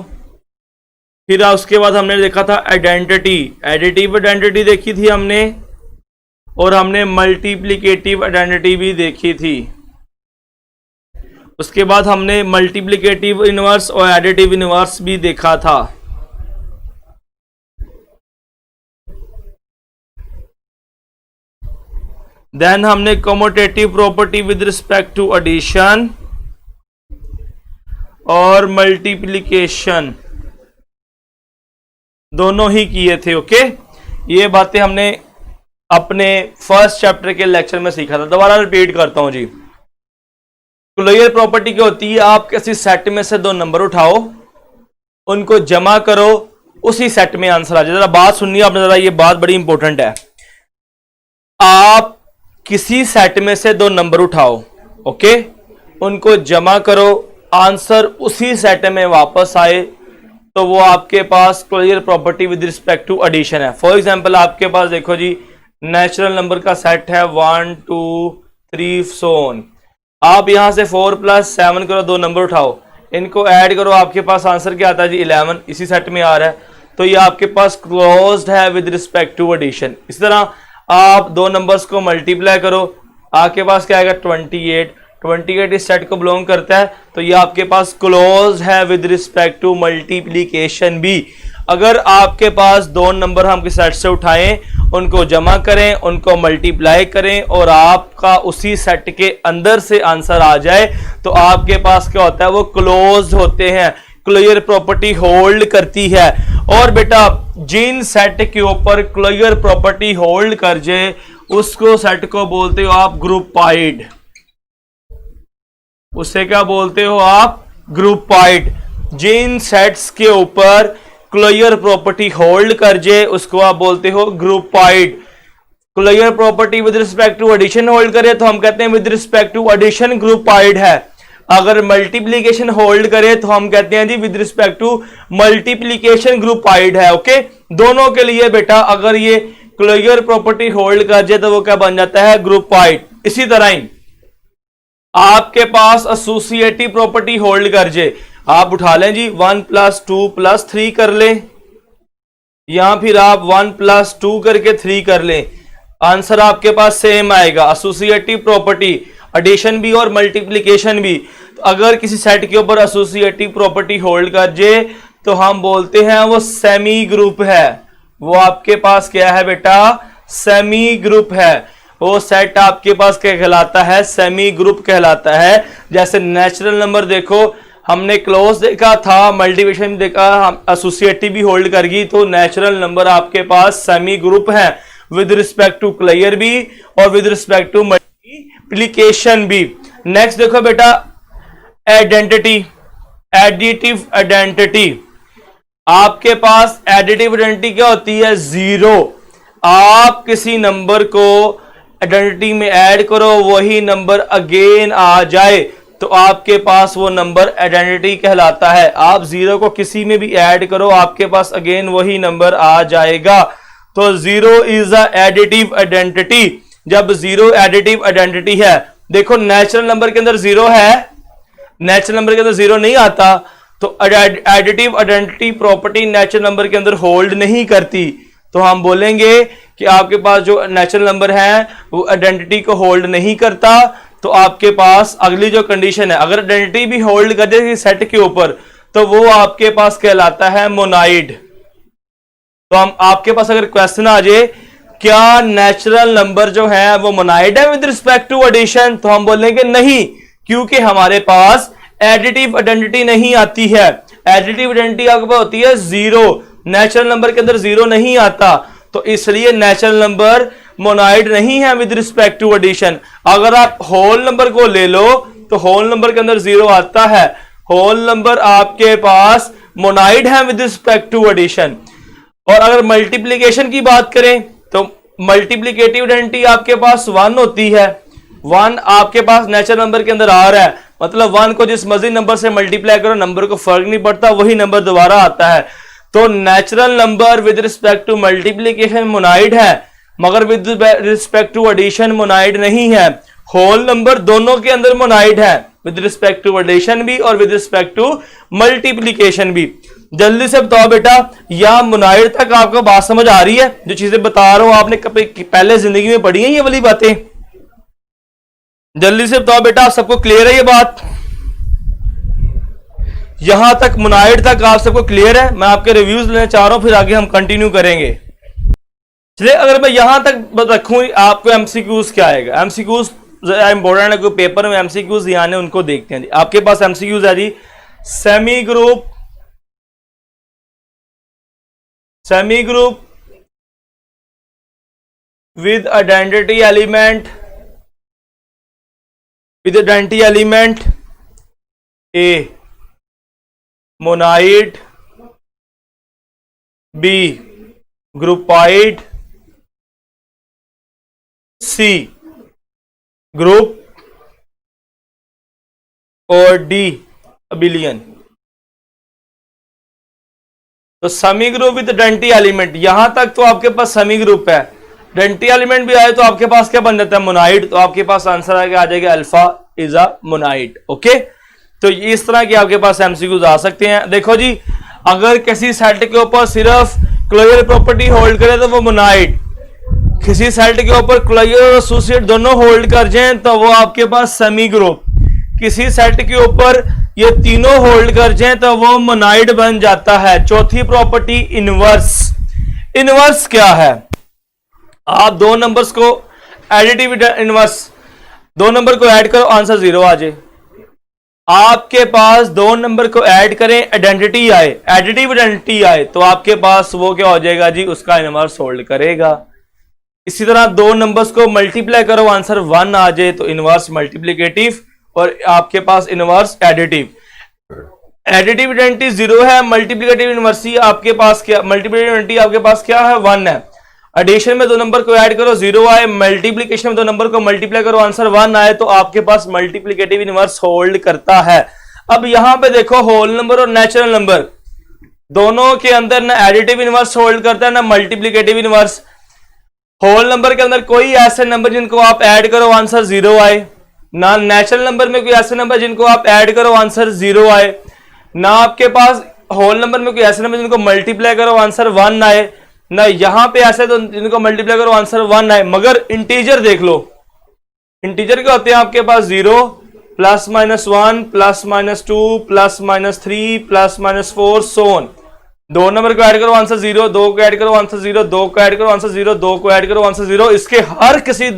S1: फिर उसके बाद हमने देखा था आइडेंटिटी, एडिटिव आइडेंटिटी देखी थी हमने, और हमने मल्टीप्लिकेटिव आइडेंटिटी भी देखी थी। उसके बाद हमने मल्टीप्लिकेटिव इनवर्स और एडिटिव इनवर्स भी देखा था। देन हमने commutative property with respect to addition और मल्टीप्लिकेशन दोनों ही किए थे। ओके, ये बातें हमने अपने फर्स्ट चैप्टर के लेक्चर में सीखा था। दोबारा रिपीट करता हूं जी। क्लोजर प्रॉपर्टी क्या होती है? आप किसी सेट में से दो नंबर उठाओ, उनको जमा करो, उसी सेट में आंसर आ जाए। जरा बात सुनिए आपने, जरा ये बात बड़ी इंपॉर्टेंट है। आप किसी सेट में से दो नंबर उठाओ, ओके, उनको जमा करो, आंसर उसी सेट में वापस आए, तो वो आपके पास closure property with respect to addition है। फॉर एग्जांपल आपके पास देखो जी, नेचुरल नंबर का सेट है 1 2 3 सो ऑन। आप यहां से 4 + 7 करो, दो नंबर उठाओ, इनको ऐड करो, आपके पास आंसर क्या आता है जी? 11। इसी सेट में आ रहा है, तो ये आपके पास क्लोज्ड है विद रिस्पेक्ट टू एडिशन। इस तरह आप दो नंबर्स को मल्टीप्लाई करो, आपके पास क्या आएगा? 28। 28 इस सेट को बिलोंग करता है, तो ये आपके पास क्लोज है विद रिस्पेक्ट टू मल्टीप्लीकेशन भी। अगर आपके पास दो नंबर हम किस सेट से उठाएं, उनको जमा करें, उनको मल्टीप्लाई करें और आपका उसी सेट के अंदर से आंसर आ जाए, तो आपके पास क्या होता है? वो क्लोज होते हैं, क्लोजर प्रॉपर्टी होल्ड करती है। और बेटा जिन सेट के ऊपर क्लोजर प्रॉपर्टी होल्ड कर जाए, उसको सेट को बोलते हो आप ग्रुपाइड। उससे क्या बोलते हो आप? ग्रुपाइड। जिन सेट्स के ऊपर क्लोजर प्रॉपर्टी होल्ड कर जाए, उसको आप बोलते हो groupoid. Closure property with respect to addition hold करे, तो हम कहते हैं with respect to addition groupoid है। अगर मल्टीप्लीकेशन होल्ड करे, तो हम कहते हैं जी with respect to multiplication groupoid है। ओके, दोनों के लिए बेटा अगर ये क्लोजर प्रॉपर्टी होल्ड कर जाए, तो वो क्या बन जाता है? ग्रुपाइड। इसी तरह ही आपके पास एसोसिएटिव प्रॉपर्टी होल्ड कर जाए, आप उठा लें जी 1 + 2 + 3 कर लें, या फिर आप 1 + 2 करके 3 कर लें, आंसर आपके पास सेम आएगा। एसोसिएटिव प्रॉपर्टी एडिशन भी और मल्टीप्लिकेशन भी। तो अगर किसी सेट के ऊपर एसोसिएटिव प्रॉपर्टी होल्ड कर जाए, तो हम बोलते हैं वो सेमी ग्रुप है। वो आपके पास क्या है बेटा? सेमी ग्रुप है। वो सेट आपके पास क्या कहलाता है? सेमी ग्रुप कहलाता है। जैसे नेचुरल नंबर देखो, हमने क्लोज देखा था, मल्टीप्लिकेशन देखा, हम एसोसिएटिव भी होल्ड कर गई, तो नेचुरल नंबर आपके पास सेमी ग्रुप है विद रिस्पेक्ट टू क्लोजर भी और विद रिस्पेक्ट टू मल्टीप्लिकेशन भी। नेक्स्ट देखो बेटा, आइडेंटिटी, एडिटिव आइडेंटिटी। आपके पास एडिटिव आइडेंटिटी क्या होती है? 0। आप किसी नंबर को आइडेंटिटी में ऐड करो, वही नंबर अगेन आ जाए, तो आपके पास वो नंबर आइडेंटिटी कहलाता है। आप 0 को किसी में भी ऐड करो, आपके पास अगेन वही नंबर आ जाएगा। तो 0 इज अ एडिटिव आइडेंटिटी। जब 0 एडिटिव आइडेंटिटी है, देखो नेचुरल नंबर के अंदर 0 है, नेचुरल नंबर के अंदर 0 नहीं आता, तो additive identity property natural number के अंदर होल्ड नहीं करती। तो हम बोलेंगे कि आपके पास जो नेचुरल नंबर है वो आइडेंटिटी को होल्ड नहीं करता। तो आपके पास अगली जो कंडीशन है, अगर आइडेंटिटी भी होल्ड कर दे सेट के ऊपर, तो वो आपके पास कहलाता है मोनाइड। तो हम आपके पास अगर क्वेश्चन आ जाए क्या नेचुरल नंबर जो है वो मोनाइड है विद रिस्पेक्ट टू एडिशन, तो हम बोलेंगे नहीं, क्योंकि हमारे पास एडिटिव आइडेंटिटी नहीं आती है। एडिटिव आइडेंटिटी आपके पास होती है 0, नेचुरल नंबर के अंदर 0 नहीं आता, तो इसलिए नेचुरल नंबर मोनाइड नहीं है विद रिस्पेक्ट टू एडिशन। अगर आप होल नंबर को ले लो, तो होल नंबर के अंदर 0 आता है, होल नंबर आपके पास मोनाइड है विद रिस्पेक्ट टू एडिशन। और अगर मल्टीप्लीकेशन की बात करें, तो मल्टीप्लिकेटिव आइडेंटिटी आपके पास 1 होती है, 1 आपके पास नेचुरल नंबर के अंदर आ रहा है, मतलब 1 को जिस मर्जी नंबर से मल्टीप्लाई करो नंबर को फर्क नहीं पड़ता, वही नंबर दोबारा आता है। तो natural number with respect to multiplication monoid है, मगर with respect to addition monoid नहीं है। होल नंबर दोनों के अंदर मोनाइड है, विद रिस्पेक्ट टू एडिशन भी और विद रिस्पेक्ट टू मल्टीप्लीकेशन भी। जल्दी से बताओ बेटा, या मोनाइड तक आपको बात समझ आ रही है? जो चीजें बता रहा हूं आपने पहले जिंदगी में पढ़ी है ये वाली बातें? जल्दी से बताओ बेटा, आप सबको क्लियर है ये बात? यहां तक मोनाइड तक आप सबको क्लियर है? मैं आपके रिव्यूज लेना चाह रहा हूं, फिर आगे हम कंटिन्यू करेंगे। चलिए, अगर मैं यहां तक रखूं आपको एमसीक्यूज क्या आएगा? एमसीक्यूज इंपॉर्टेंट है, कोई पेपर में एमसीक्यूज आने उनको देखते हैं जी। आपके पास एमसीक्यूज है जी, semi group with identity element A monoid, B groupoid, C group और डी अबिलियन। तो semi group with identity element, यहां तक तो आपके पास सेमी ग्रुप है, आइडेंटिटी एलिमेंट भी आए तो आपके पास क्या बन जाता है? मोनाइड। तो आपके पास आंसर आ जाएगा alpha is a monoid. Okay, तो इस तरह के आपके पास एमसीक्यूज आ सकते हैं। देखो जी, अगर किसी सेट के ऊपर सिर्फ क्लोजर प्रॉपर्टी होल्ड करे तो वो मोनाइड, किसी सेट के ऊपर क्लोजर और एसोसिएट दोनों होल्ड कर जाएं तो वो आपके पास सेमी ग्रुप, किसी सेट के ऊपर ये तीनों होल्ड कर जाएं तो वो मोनाइड बन जाता है। चौथी प्रॉपर्टी इनवर्स। इनवर्स क्या है? आप दो नंबर्स को एडिटिव इनवर्स, दो नंबर को ऐड करो आंसर 0 आ जाए। आपके पास दो नंबर को ऐड करें, आइडेंटिटी आए, एडिटिव आइडेंटिटी आए, तो आपके पास वो क्या हो जाएगा जी? उसका इनवर्स होल्ड करेगा। इसी तरह दो नंबर्स को मल्टीप्लाई करो आंसर 1 आ जाए तो इनवर्स मल्टीप्लिकेटिव और आपके पास इनवर्स एडिटिव। एडिटिव आइडेंटिटी 0 है, मल्टीप्लिकेटिव इनवर्स आपके पास क्या? मल्टीप्लिकेटिव आइडेंटिटी आपके पास क्या है? 1 है। एडिशन में दो नंबर को ऐड करो 0 आए, मल्टीप्लिकेशन में दो नंबर को मल्टीप्लाई करो आंसर 1 आए, तो आपके पास मल्टीप्लिकेटिव इनवर्स होल्ड करता है। अब यहां पे देखो, होल नंबर और नेचुरल नंबर दोनों के अंदर ना एडिटिव इनवर्स होल्ड करता है ना मल्टीप्लिकेटिव इनवर्स। होल नंबर के अंदर कोई ऐसे नंबर जिनको आप ऐड करो आंसर 0 आए, ना नेचुरल नंबर में कोई ऐसे नंबर जिनको आप ऐड करो आंसर 0 आए, ना आपके पास होल नंबर में कोई ऐसे नंबर जिनको मल्टीप्लाई करो आंसर 1 आए, ना यहां पे ऐसे तो जिनको मल्टीप्लाई करो आंसर 1 आए। मगर इंटीजर देख लो, इंटीजर क्या होते हैं आपके पास? 0 plus minus 1 plus minus 2 plus minus 3 plus minus 4 so on. दो नंबर को ऐड करो आंसर 0, दो को ऐड करो आंसर 0, दो को ऐड करो आंसर 0, दो को ऐड करो आंसर 0। इसके हर किसी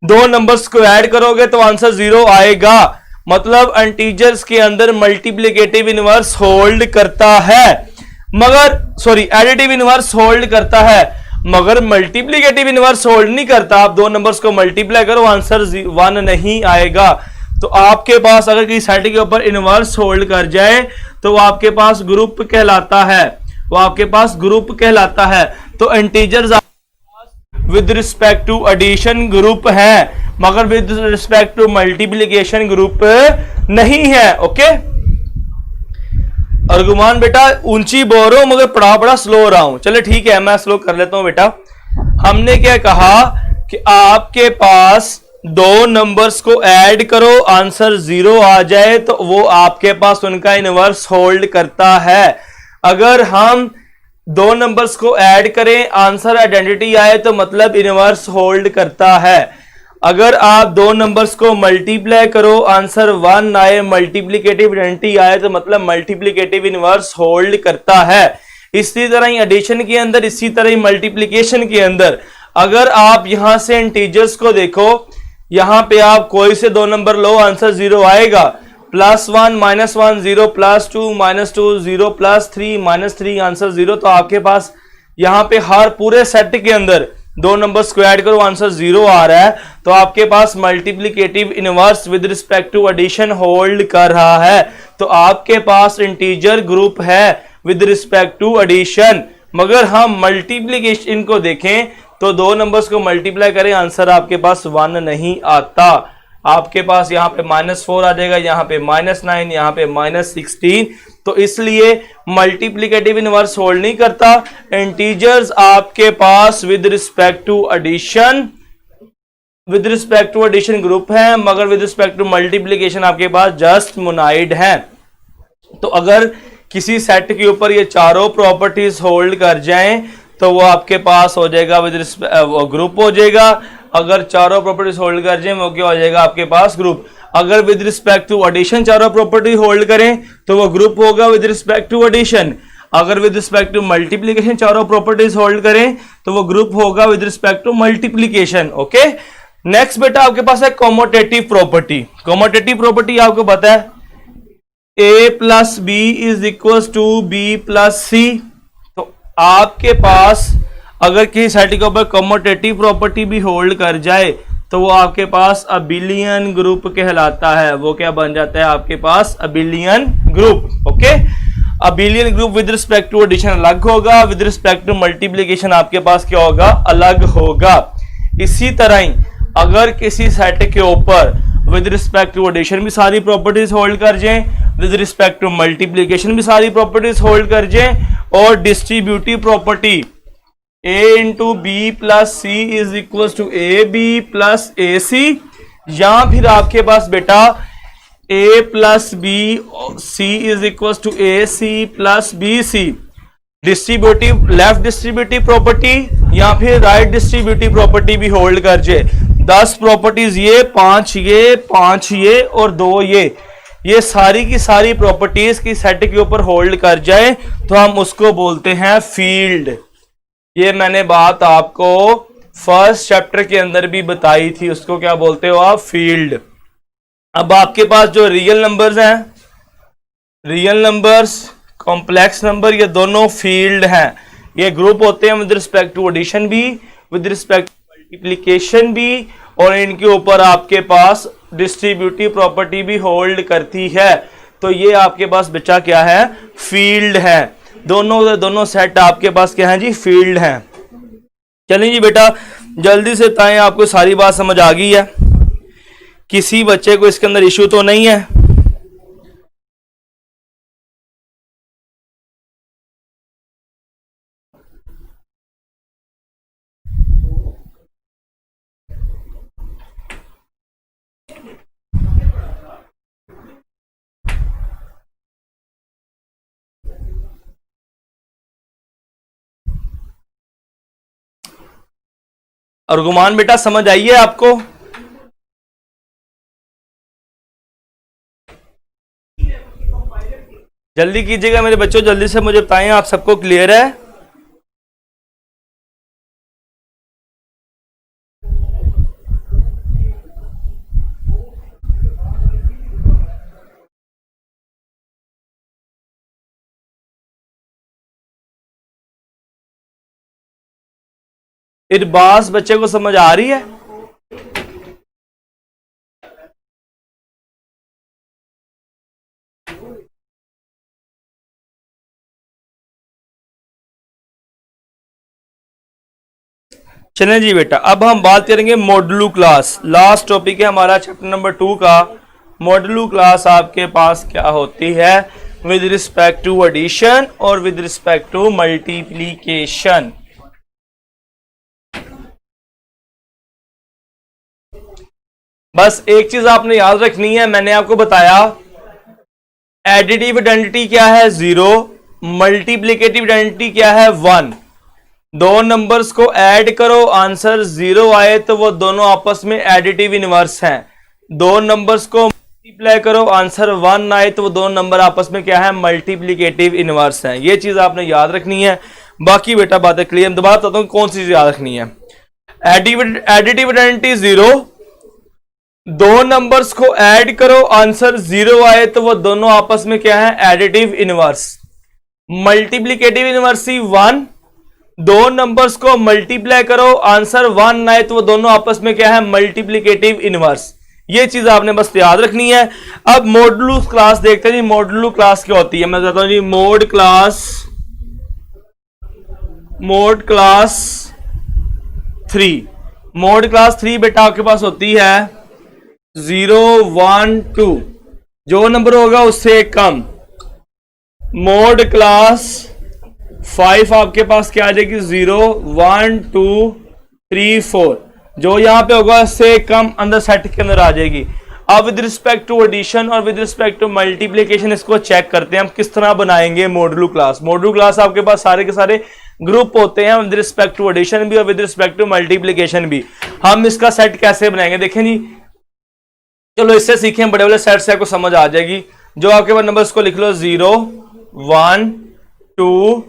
S1: दो नंबर्स को ऐड करोगे तो आंसर 0 आएगा। मतलब इंटीजर्स के अंदर मल्टीप्लिकेटिव इनवर्स होल्ड करता है, मगर सॉरी एडिटिव इनवर्स होल्ड करता है, मगर मल्टीप्लिकेटिव इनवर्स होल्ड नहीं करता। आप दो नंबर्स को मल्टीप्लाई करो आंसर 1 नहीं आएगा। तो आपके पास अगर किसी सेट के ऊपर इनवर्स होल्ड कर जाए तो वो आपके पास ग्रुप कहलाता है, वो आपके पास ग्रुप कहलाता है। तो integers with respect to addition group है, मगर with respect to multiplication group नहीं है। ओके, अर्गुमान बेटा ऊंची बोल रहा हूं मगर पढ़ा बड़ा स्लो हो रहा हूं। चले ठीक है, मैं स्लो कर लेता हूं बेटा। हमने क्या कहा कि आपके पास दो नंबर्स को ऐड करो आंसर 0 आ जाए तो वो आपके पास उनका इनवर्स होल्ड करता है। अगर हम दो नंबर्स को ऐड करें आंसर आइडेंटिटी आए तो मतलब इनवर्स होल्ड करता है। अगर आप दो नंबर्स को मल्टीप्लाई करो आंसर 1 आए, मल्टीप्लिकेटिव आइडेंटिटी आए तो मतलब मल्टीप्लिकेटिव इनवर्स होल्ड करता है। इसी तरह ही एडिशन के अंदर, इसी तरह ही मल्टीप्लिकेशन के अंदर अगर आप यहां से इंटीजर्स को देखो, यहां पे आप कोई से दो नंबर लो आंसर 0 आएगा। +1 -1 0 +2 -2 0 +3 -3 आंसर 0। तो आपके पास यहां पे हर पूरे सेट के अंदर दो नंबर्स को ऐड करो आंसर 0 आ रहा है, तो आपके पास multiplicative inverse with respect to addition hold कर रहा है। तो आपके पास इंटीजर ग्रुप है विद रिस्पेक्ट टू एडिशन। मगर हम मल्टीप्लिकेशन को देखें तो दो नंबर्स को मल्टीप्लाई करें, आंसर आपके पास 1 नहीं आता। आपके पास यहाँ पे -4 आ जाएगा, यहाँ पे -9, यहाँ पे -16। तो इसलिए मल्टीप्लिकेटिव इनवर्स होल्ड नहीं करता। इंटीजर्स आपके पास with respect to addition group है, मगर विद रिस्पेक्ट टू मल्टीप्लिकेशन आपके पास जस्ट मोनाइड है। तो अगर किसी सेट के ऊपर ये चारों प्रॉपर्टीज होल्ड कर जाएं तो वो आपके पास हो जाएगा विद ग्रुप हो जाएगा। अगर चारों प्रॉपर्टीज होल्ड कर जाएं वो क्या हो जाएगा आपके पास ग्रुप। अगर विद रिस्पेक्ट टू एडिशन चारों प्रॉपर्टी होल्ड करें तो वो ग्रुप होगा विद रिस्पेक्ट टू एडिशन। अगर विद रिस्पेक्ट टू मल्टीप्लिकेशन चारों प्रॉपर्टीज होल्ड करें तो वो ग्रुप होगा with respect to multiplication. Okay, next बेटा आपके पास है कॉमोटेटिव प्रॉपर्टी। कॉमोटेटिव प्रॉपर्टी आपको पता है a plus B is equal to B plus C. तो आपके पास अगर किसी सेट के ऊपर कॉमोटेटिव प्रॉपर्टी भी होल्ड कर जाए तो वो आपके पास अबिलियन ग्रुप कहलाता है। वो क्या बन जाता है आपके पास abelian group. Okay, abelian group with respect to addition अलग होगा, विद रिस्पेक्ट टू मल्टीप्लिकेशन आपके पास क्या होगा अलग होगा। इसी तरह ही अगर किसी सेट के ऊपर विद रिस्पेक्ट टू एडिशन भी सारी प्रॉपर्टीज होल्ड कर जाएं, विद रिस्पेक्ट टू मल्टीप्लिकेशन भी सारी प्रॉपर्टीज होल्ड कर जाएं और distributive property a into B plus C is equal to A B plus A C, या फिर आपके पास बेटा a plus B C is equal to A C plus B C, distributive left distributive property या फिर right distributive property भी hold कर जाए। 10 प्रॉपर्टीज ये 5 ये 5 ये और 2 ये सारी की सारी प्रॉपर्टीज की सेट के ऊपर होल्ड कर जाए तो हम उसको बोलते हैं फील्ड। ये मैंने बात आपको फर्स्ट चैप्टर के अंदर भी बताई थी, उसको क्या बोलते हो आप फील्ड। अब आपके पास जो रियल नंबर्स हैं, रियल नंबर्स कॉम्प्लेक्स नंबर, ये दोनों फील्ड हैं। ये ग्रुप होते हैं विद रिस्पेक्ट टू एडिशन भी, विद रिस्पेक्ट टू मल्टीप्लिकेशन भी, और इनके ऊपर आपके पास डिस्ट्रीब्यूटिव प्रॉपर्टी भी होल्ड करती है। तो ये आपके पास बच्चा क्या है फील्ड है। दोनों सेट आपके पास क्या है जी फील्ड हैं। चलिए जी बेटा जल्दी से बताएं, आपको सारी बात समझ आ गई है? किसी बच्चे को इसके अंदर इश्यू तो नहीं है? और गुमान बेटा समझ आई है आपको? जल्दी कीजिएगा मेरे बच्चों, जल्दी से मुझे बताएं आप सबको क्लियर है? इरबाज बच्चे को समझ आ रही है? चलें जी बेटा, अब हम बात करेंगे मॉडुलो क्लास। लास्ट टॉपिक है हमारा चैप्टर नंबर 2 का। मॉडुलो क्लास आपके पास क्या होती है विद रिस्पेक्ट टू एडिशन और विद रिस्पेक्ट टू मल्टीप्लीकेशन। बस एक चीज आपने याद रखनी है, मैंने आपको बताया एडिटिव आइडेंटिटी क्या है 0, मल्टीप्लिकेटिव आइडेंटिटी क्या है 1। दो नंबर्स को ऐड करो, आंसर 0 आए तो वो दोनों आपस में एडिटिव इनवर्स हैं। दो नंबर्स को मल्टीप्लाई करो, आंसर 1 आए तो वो दोनों नंबर आपस में क्या है मल्टीप्लिकेटिव इनवर्स हैं। ये चीज आपने याद रखनी है। बाकी बेटा बातें क्लियर, दोबारा बताता हूं कौन सी चीज याद रखनी है। एडिटिव आइडेंटिटी 0, दो नंबर्स को ऐड करो, आंसर 0 आए तो वो दोनों आपस में क्या है एडिटिव इनवर्स। मल्टीप्लिकेटिव इनवर्सी 1, दो नंबर्स को मल्टीप्लाई करो, आंसर 1 आए तो वो दोनों आपस में क्या है मल्टीप्लिकेटिव इनवर्स। ये चीज आपने बस याद रखनी है। अब मॉडुलो क्लास देखते हैं जी। मॉडुलो क्लास क्या होती है मैं बताता हूं जी। Mod class 3। मोड क्लास 3 बेटा आपके पास होती है 0 1 2, जो नंबर होगा उससे एक कम। मोड क्लास 5 आपके पास क्या आ जाएगी 0 1 2 3 4, जो यहां पे होगा उससे एक कम अंदर सेट के अंदर आ जाएगी। अब विद रिस्पेक्ट टू एडिशन और विद रिस्पेक्ट टू मल्टीप्लीकेशन इसको चेक करते हैं हम किस तरह बनाएंगे मॉड्यूलो क्लास। मॉड्यूलो क्लास आपके पास सारे के सारे ग्रुप होते हैं विद रिस्पेक्ट टू एडिशन भी और विद रिस्पेक्ट टू मल्टीप्लीकेशन भी। हम इसका सेट कैसे बनाएंगे देखें जी, चलो इससे सीखें, बड़े बड़े सेट से आपको समझ आ जाएगी। जो आपके पास नंबर इसको लिख लो 0 1 2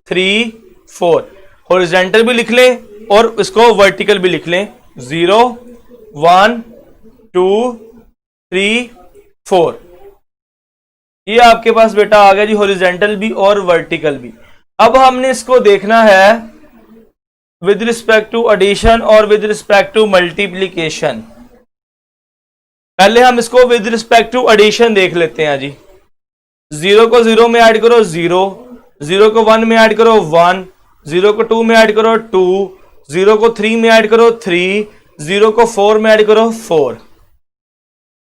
S1: 3 4, हॉरिजॉन्टल भी लिख लें और इसको वर्टिकल भी लिख लें 0 1 2 3 4। ये आपके पास बेटा आ गया जी हॉरिजॉन्टल भी और वर्टिकल भी। अब हमने इसको देखना है विद रिस्पेक्ट टू एडिशन और विद रिस्पेक्ट टू मल्टीप्लीकेशन। पहले हम इसको विद रिस्पेक्ट टू एडिशन देख लेते हैं जी। 0 को 0 में ऐड करो 0, 0 को 1 में ऐड करो 1, 0 को 2 में ऐड करो 2, 0 को 3 में ऐड करो 3, 0 को 4 में ऐड करो 4,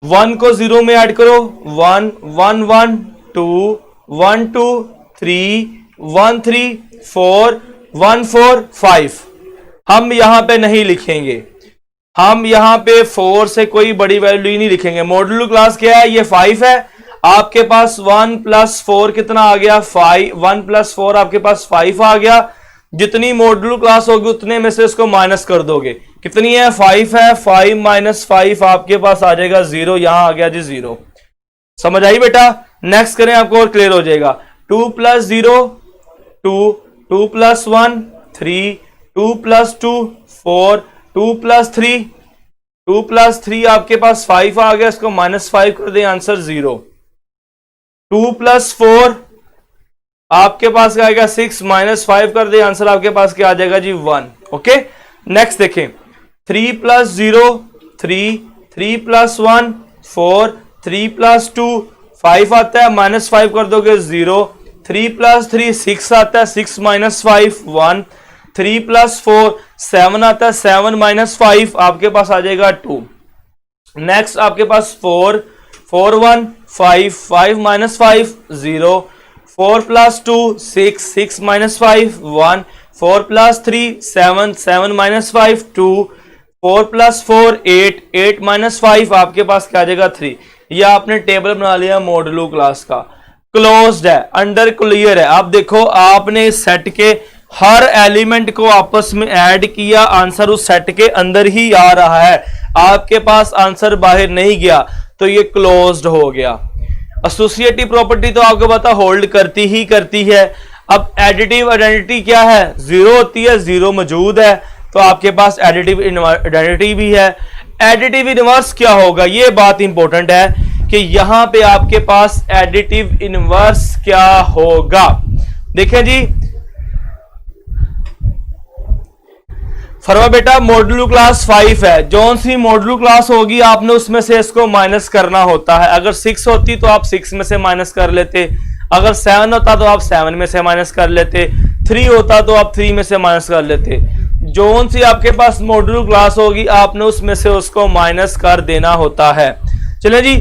S1: 1 को 0 में ऐड करो 1 1 1 2 1 2 3 1 3 4 1 4 5। हम यहां पे नहीं लिखेंगे, हम यहां पे 4 से कोई बड़ी वैल्यू ही नहीं लिखेंगे। मॉड्यूलो क्लास क्या है, ये 5 है। आपके पास 1 + 4 कितना आ गया 5, 1 + 4 आपके पास 5 आ गया। जितनी मॉड्यूलो क्लास होगी उतने में से इसको माइनस कर दोगे, कितनी है 5 है, 5 - 5 आपके पास आ जाएगा 0, यहां आ गया जी 0। समझ आई बेटा? नेक्स्ट करें आपको और क्लियर हो जाएगा। 2 + 0 2, 2 + 1 3, 2 + 2 4, 2 + 3 2 + 3 आपके पास 5 आ गया, इसको -5 कर दें, आंसर 0। 2 + 4 आपके पास क्या आएगा 6, -5 कर दे, आंसर आपके पास क्या आ जाएगा जी 1। ओके, नेक्स्ट देखें 3 + 0 3, 3 + 1 4, 3 + 2 5 आता है, -5 कर दोगे 0। 3 + 3 6 आता है, 6 - 5 1। 3 + 4 7 आता है, 7 - 5 आपके पास आ जाएगा 2। नेक्स्ट आपके पास 4 4 1 5, 5 - 5 0। 4 + 2 6, 6 - 5 1। 4 + 3 7, 7 - 5 2। 4 + 4 8, 8 - 5 आपके पास क्या आ जाएगा 3। यह आपने टेबल बना लिया मॉड्यूलो क्लास का, क्लोज्ड है, अंडर क्लियर है। आप देखो आपने इस सेट के हर एलिमेंट को आपस में ऐड किया, आंसर उस सेट के अंदर ही आ रहा है, आपके पास आंसर बाहर नहीं गया, तो ये क्लोज्ड हो गया। एसोसिएटिव प्रॉपर्टी तो आपको पता होल्ड करती ही करती है। अब एडिटिव आइडेंटिटी क्या है, 0 होती है, 0 मौजूद है, तो आपके पास एडिटिव आइडेंटिटी भी है। एडिटिव इनवर्स क्या होगा, ये बात इंपॉर्टेंट है कि यहां पे आपके पास एडिटिव इनवर्स क्या होगा। देखें जी, फरवा बेटा मॉड्यूलो क्लास 5 है, जौन सी मॉड्यूलो क्लास होगी आपने उसमें से इसको माइनस करना होता है। अगर 6 होती तो आप 6 में से माइनस कर लेते, अगर 7 होता तो आप 7 में से माइनस कर लेते, 3 होता तो आप 3 में से माइनस कर लेते। जौन सी आपके पास मॉड्यूलो क्लास होगी आपने उसमें से उसको माइनस कर देना होता है। चलिए जी,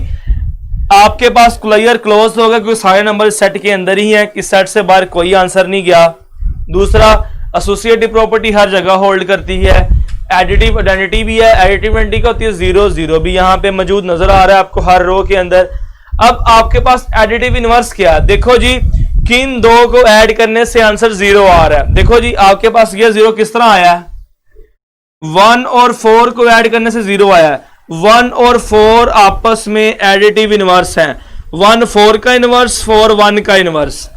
S1: आपके पास क्लियर क्लोज होगा क्योंकि सारे नंबर सेट के अंदर ही है, कि सेट से बाहर कोई आंसर नहीं गया। दूसरा, एसोसिएटिव प्रॉपर्टी हर जगह होल्ड करती है। एडिटिव आइडेंटिटी भी है, एडिटिव आइडेंटिटी क्या होती है 0 0 भी यहां पे मौजूद नजर आ रहा है आपको हर रो के अंदर। अब आपके पास एडिटिव इनवर्स क्या है, देखो जी किन दो को ऐड करने से आंसर 0 आ रहा है। देखो जी आपके पास ये 0 किस तरह आया है, 1 और 4 को ऐड करने से 0 आया है। 1 और 4 आपस में एडिटिव इनवर्स हैं, 1 4 का इनवर्स, 4 1 का इनवर्स।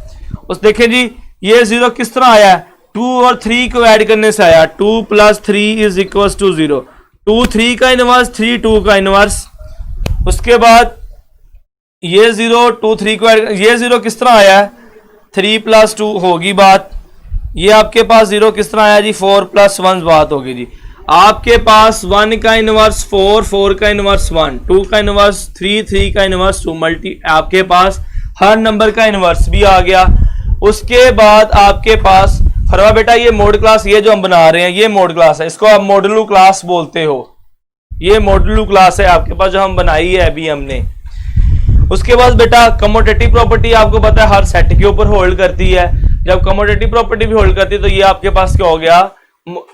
S1: उस देखें जी ये 0 किस तरह आया है, 2 और 3 को ऐड करने से आया, 2 + 3 = 0। 2 3 का इनवर्स, 3 2 का इनवर्स। उसके बाद ये 0 2 3 को ऐड, ये 0 किस तरह आया है, 3 + 2 होगी बात। ये आपके पास 0 किस तरह आया जी, 4 + 1 बात होगी जी। आपके पास 1 का इनवर्स 4, 4 का इनवर्स 1, 2 का इनवर्स 3, 3 का इनवर्स 2, मल्टी आपके पास हर नंबर का इनवर्स भी आ गया। उसके बाद आपके पास फरवा बेटा ये मोड क्लास, ये जो हम बना रहे हैं ये मोड क्लास है, इसको आप मॉडुलो क्लास बोलते हो। ये मॉडुलो क्लास है आपके पास जो हम बनाई है अभी हमने। उसके बाद बेटा कमोटेटिव प्रॉपर्टी आपको पता है हर सेट के ऊपर होल्ड करती है। जब कमोटेटिव प्रॉपर्टी भी होल्ड करती है तो ये आपके पास क्या हो गया,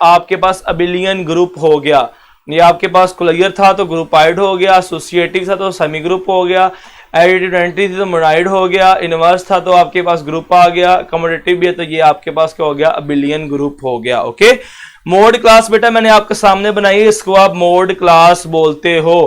S1: आपके पास अबिलियन ग्रुप हो गया। ये आपके पास क्लियर था तो ग्रुपाइड हो गया, एसोसिएटिव था तो सेमी ग्रुप हो गया, एडिटिव आइडेंटिटी थी तो मोनाइड हो गया, इनवर्स था तो आपके पास ग्रुप आ गया, कमोटेटिव भी है तो ये आपके पास क्या हो गया, अबिलियन ग्रुप हो गया। ओके, मोड क्लास बेटा मैंने आपके सामने बनाई है, इसको आप मोड क्लास बोलते हो।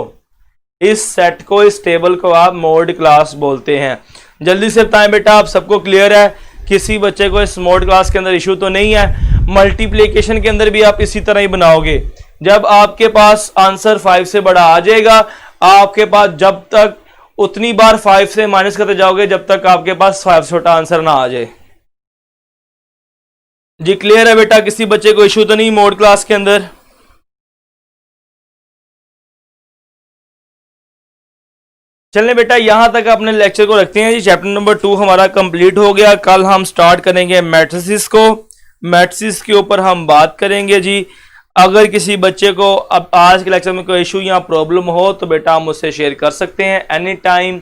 S1: इस सेट को, इस टेबल को आप मोड क्लास बोलते हैं। जल्दी से बताएं बेटा, आप सबको क्लियर है? किसी बच्चे को इस मोड क्लास के अंदर इशू तो नहीं है? मल्टीप्लिकेशन के अंदर भी आप इसी तरह ही बनाओगे। जब आपके पास आंसर 5 से बड़ा आ जाएगा, आपके पास जब तक उतनी बार 5 से माइनस करते जाओगे जब तक आपके पास 5 छोटा आंसर ना आ जाए। जी क्लियर है बेटा? किसी बच्चे को इशू तो नहीं मोड क्लास के अंदर? चलने बेटा यहां तक अपने लेक्चर को रखते हैं जी। चैप्टर नंबर 2 हमारा कंप्लीट हो गया। कल हम स्टार्ट करेंगे मैट्रिसेस को। मैट्रिसेस के ऊपर हम बात करेंगे जी। अगर किसी बच्चे को अब आज के लेक्चर में कोई इशू या प्रॉब्लम हो तो बेटा आप मुझसे शेयर कर सकते हैं एनी टाइम।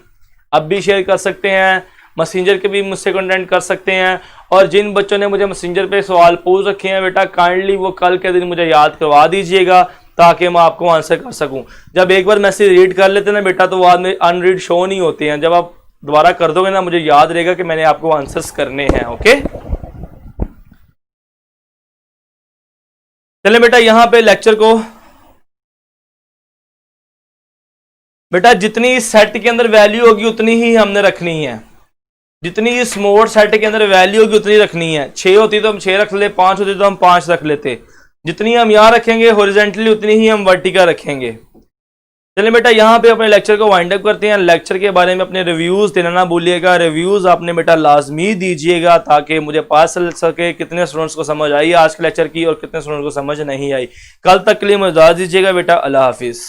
S1: अब भी शेयर कर सकते हैं, मैसेंजर के भी मुझसे कंटेक्ट कर सकते हैं। और जिन बच्चों ने मुझे मैसेंजर पे सवाल पूछ रखे हैं बेटा, काइंडली वो कल के दिन मुझे याद करवा दीजिएगा ताकि मैं आपको आंसर कर सकूं। जब एक बार मैसेज रीड कर लेते ना बेटा तो बाद में अनरीड शो नहीं होते हैं। जब आप दोबारा कर दोगे ना मुझे याद रहेगा कि मैंने आपको आंसर्स करने हैं। ओके, चले बेटा यहां पे लेक्चर को बेटा जितनी इस सेट के अंदर वैल्यू होगी उतनी ही हमने रखनी है। जितनी इस मोड सेट के अंदर वैल्यू होगी उतनी रखनी है। 6 होती तो हम 6 रख ले, 5 होती तो हम 5 रख लेते। जितनी हम यहां रखेंगे हॉरिजॉन्टली उतनी ही हम वर्टिकल रखेंगे। चलिए बेटा यहाँ पे अपने लेक्चर को वाइंड अप करते हैं। लेक्चर के बारे में अपने रिव्यूज देना ना भूलिएगा। रिव्यूज आपने बेटा लाजमी दीजिएगा ताकि मुझे पता चल सके कितने स्टूडेंट्स को समझ आई आज के लेक्चर की और कितने स्टूडेंट्स को समझ नहीं आई। कल तक के लिए मुझे इजाज़त दीजिएगा बेटा। अल्लाह हाफिज़।